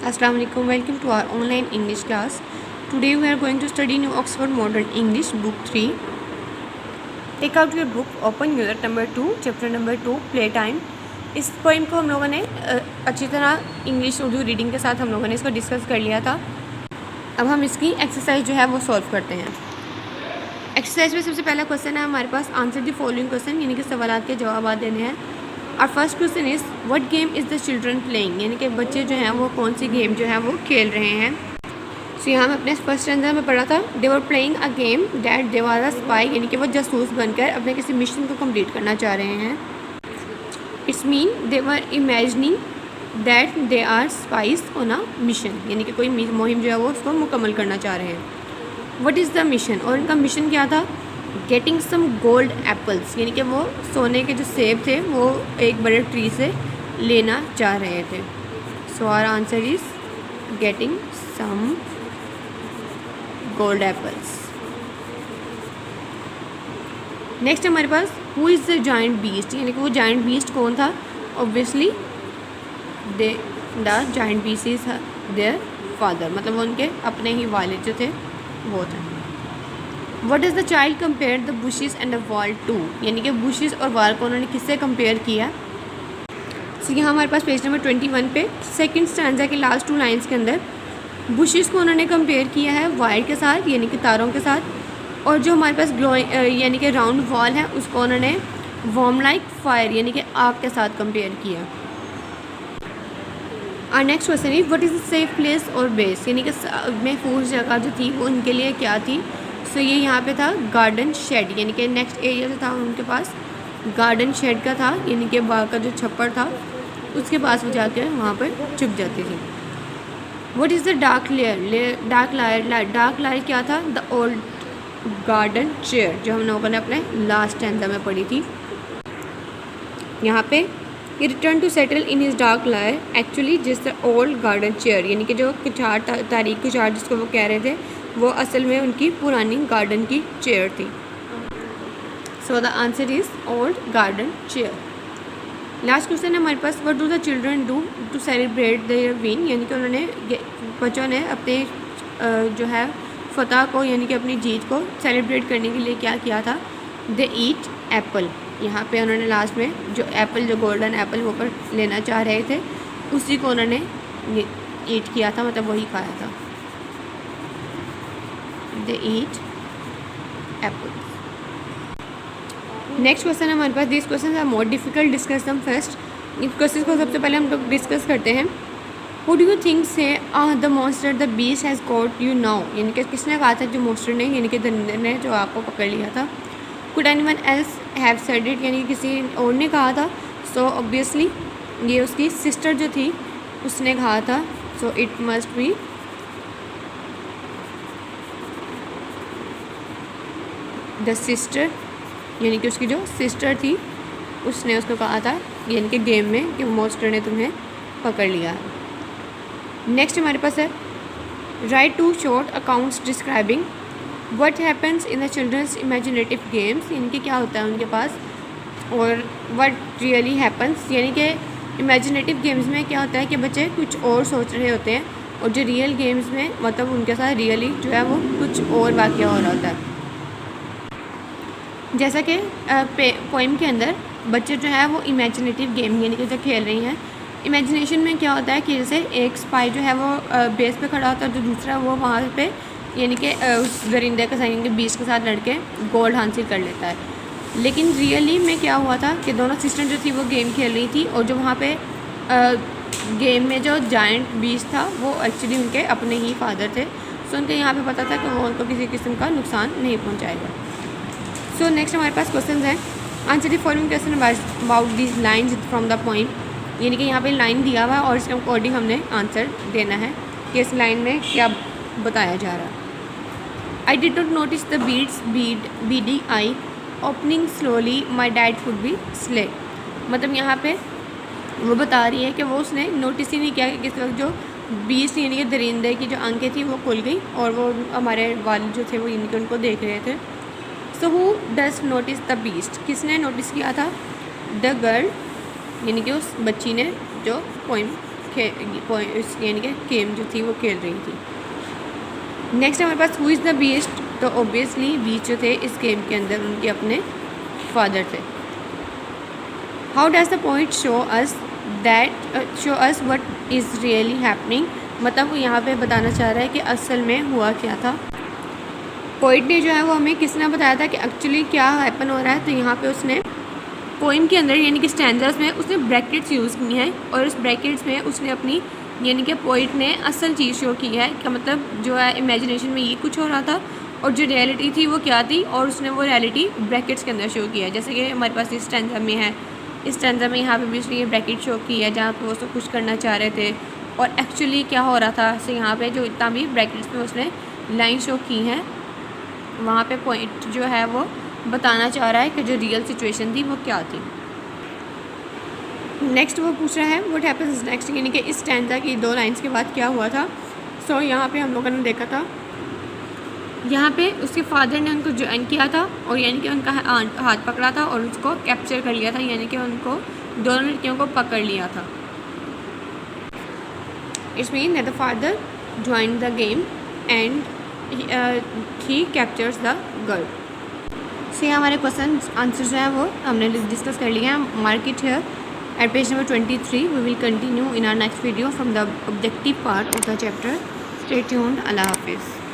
Assalamu alaikum. Welcome to our online English class. Today we are going to study New Oxford Modern English Book 3. Take out your book, open unit number 2, chapter number 2, Playtime. इस poem को हम लोगों ने अच्छी तरह English Urdu reading के साथ हम लोगों ने इसको डिस्कस कर लिया था. अब हम इसकी एक्सरसाइज जो है वो सॉल्व करते हैं. एक्सरसाइज में सबसे पहला क्वेश्चन है हमारे पास, आंसर द फॉलोइंग क्वेश्चन, यानी कि सवाल के जवाब देने हैं. और first question is what game is the children playing, यानी कि बच्चे जो हैं वो कौन सी गेम जो है वो खेल रहे हैं. सो यहाँ मैं अपने फर्स्ट आंसर में पढ़ा था, they were playing a game that they were a spy, यानी कि वो जासूस बनकर अपने किसी मिशन को कंप्लीट करना चाह रहे हैं. It's mean they were imagining that they are spies on a mission, यानी कि कोई मुहिम जो है वो उसको मुकम्मल करना चाह रहे हैं. व्हाट इज़ द मिशन, और इनका मिशन क्या था, गेटिंग सम गोल्ड एप्पल्स, यानी कि वो सोने के जो सेब थे वो एक बड़े ट्री से लेना चाह रहे थे. So our answer is getting some gold apples. Next हमारे पास, who is the giant beast, यानी कि वो जायंट बीस्ट कौन था. Obviously the giant beast is their father, मतलब वो उनके अपने ही वालिद जो थे वो थे. What is the child compare the bushes and the wall to, यानी कि बुशेस और वॉल को उन्होंने किससे कंपेयर किया. सो यहाँ हमारे पास पेज नंबर 21 पे सेकंड स्टैंजा के लास्ट 2 लाइन्स के अंदर बुशेस को उन्होंने कंपेयर किया है वायर के साथ, यानी कि तारों के साथ, और जो हमारे पास ग्लोइंग यानी कि राउंड वॉल है उसको उन्होंने वार्म लाइक फायर, यानी कि आग के साथ कंपेयर किया. और नेक्स्ट क्वेश्चन है, what is the safe place और बेस, यानी कि महफूज जगह जो थी वो उनके लिए क्या थी. सो ये यहाँ पे था गार्डन शेड, यानी कि नेक्स्ट एरिया जो था उनके पास गार्डन शेड का था, यानी कि बाग का जो छप्पर था उसके पास वो जाकर वहाँ पर छुप जाती थी. What is the dark layer, dark lair क्या था, द ओल्ड गार्डन चेयर, जो हम लोगों ने अपने लास्ट स्टैंजा में पढ़ी थी. यहाँ पे ये return to settle in his dark lair actually जिस द ओल्ड गार्डन चेयर, यानी कि जो कुछार तारीख कुछार जिसको वो कह रहे थे वो असल में उनकी पुरानी गार्डन की चेयर थी. So the answer is old garden chair. Last question है हमारे पास, what do the children do to celebrate their win, यानी कि उन्होंने बच्चों ने अपने जो है फतह को, यानी कि अपनी जीत को सेलिब्रेट करने के लिए क्या किया था. दे ईट एप्पल, यहाँ पे उन्होंने लास्ट में जो एप्पल, जो गोल्डन एप्पल वो पर लेना चाह रहे थे उसी को उन्होंने ईट किया था, मतलब वही खाया था. They eat apple. Next question हमारे पास, this question are more difficult, discuss them first. इन क्वेश्चन को सबसे पहले हम लोग डिस्कस करते हैं. Who do you think say the monster the beast has got you now, यानी कि किसने कहा था, जो मॉन्स्टर ने, यानी कि दरिंदे ने जो आपको पकड़ लिया था. Could anyone else have said it, यानी कि किसी और ने कहा था. सो ऑब्वियसली ये उसकी सिस्टर जो थी उसने कहा था. So it must be the sister, यानी कि उसकी जो सिस्टर थी उसने उसको कहा था, यानी कि गेम में, कि मॉन्स्टर ने तुम्हें पकड़ लिया है. नेक्स्ट हमारे पास है, right 2 short accounts describing what happens in the children's imaginative games, यानी कि क्या होता है उनके पास, और व्हाट रियली हैपन्स, यानी कि इमेजिनेटिव गेम्स में क्या होता है कि बच्चे कुछ और सोच रहे होते हैं, और जो रियल गेम्स में मतलब उनके साथ रियली जो है वो कुछ और वाक़या हो रहा होता है. जैसा कि पोइम के अंदर बच्चे जो है वो इमेजिनेटिव गेम, यानी कि जो खेल रही हैं, इमेजिनेशन में क्या होता है कि जैसे एक स्पाई जो है वो बेस पे खड़ा होता है, जो दूसरा वो वहाँ पे यानी कि उस दरिंदे के साथ, के बीच के साथ लड़के गोल्ड हासिल कर लेता है. लेकिन रियली में क्या हुआ था कि दोनों सिस्टर जो थी वो गेम खेल रही थी, और जो वहाँ पे गेम में जो जायंट बीस्ट था वो एक्चुअली उनके अपने ही फादर थे. सो उनके यहाँ पे पता था कि वो उनको किसी किस्म का नुकसान नहीं पहुँचाएगा. सो नेक्स्ट हमारे पास क्वेश्चन हैं, answer the following question about this lines from the poem, यानी कि यहाँ पे लाइन दिया हुआ है और इसके अकॉर्डिंग हमने आंसर देना है कि इस लाइन में क्या बताया जा रहा है. I did not notice the BD I opening slowly my dad could be sly, मतलब यहाँ पे वो बता रही है कि वो उसने नोटिस ही नहीं किया कि किस वक्त जो बीस, यानी कि दरिंदे की जो आंखें थी वो खुल गई और वो हमारे वालिद जो थे वो इनके उनको देख रहे थे. So who does notice the beast, किसने नोटिस किया था, द गर्ल, यानी कि उस बच्ची ने जो पोइम यानी कि गेम जो थी वो खेल रही थी। नेक्स्ट हमारे पास हु इज़ द बीस्ट, तो ऑब्वियसली बीस्ट जो थे इस गेम के अंदर उनके अपने फादर थे। How does the point show us what is really happening, मतलब वो यहाँ पे बताना चाह रहा है कि असल में हुआ क्या था। पोइट ने जो है वो हमें किसने बताया था कि एक्चुअली क्या हैपन हो रहा है, तो यहाँ पे उसने पोइम के अंदर यानी कि स्टैंडर्स में उसने ब्रैकेट्स यूज़ की हैं और उस ब्रैकेट्स में उसने अपनी यानी कि पोइट ने असल चीज़ शो की है कि मतलब जो है इमेजिनेशन में ये कुछ हो रहा था और जो रियलिटी थी वो क्या थी, और उसने वो रियलिटी ब्रैकेट्स के अंदर शो किया है। जैसे कि हमारे पास इस स्टैंडर में है, इस स्टैंडर में यहाँ पे भी उसने ये ब्रैकेट शो की है जहाँ पे वो उसको खुश करना चाह रहे थे और एक्चुअली क्या हो रहा था। सो यहाँ पे जो इतना भी ब्रैकेट्स में उसने लाइन शो की हैं वहाँ पे पॉइंट जो है वो बताना चाह रहा है कि जो रियल सिचुएशन थी वो क्या थी। नेक्स्ट वो पूछ रहा है व्हाट हैपेंस नेक्स्ट, यानी कि इस स्टैंडा की 2 लाइन्स के बाद क्या हुआ था। सो यहाँ पे हम लोगों ने देखा था यहाँ पे उसके फादर ने उनको ज्वाइन किया था और यानी कि उनका हाथ पकड़ा था और उसको कैप्चर कर लिया था, यानी कि उनको दोनों लड़कियों को पकड़ लिया था। It's mean that the father join the game and he captures the girl. से हमारे क्वेश्चन आंसर जो है वो हमने डिस्कस कर लिया है। Mark it here at page number 23। We will continue in our next video from the objective part of the chapter. Stay tuned. अल्लाह हाफिज़।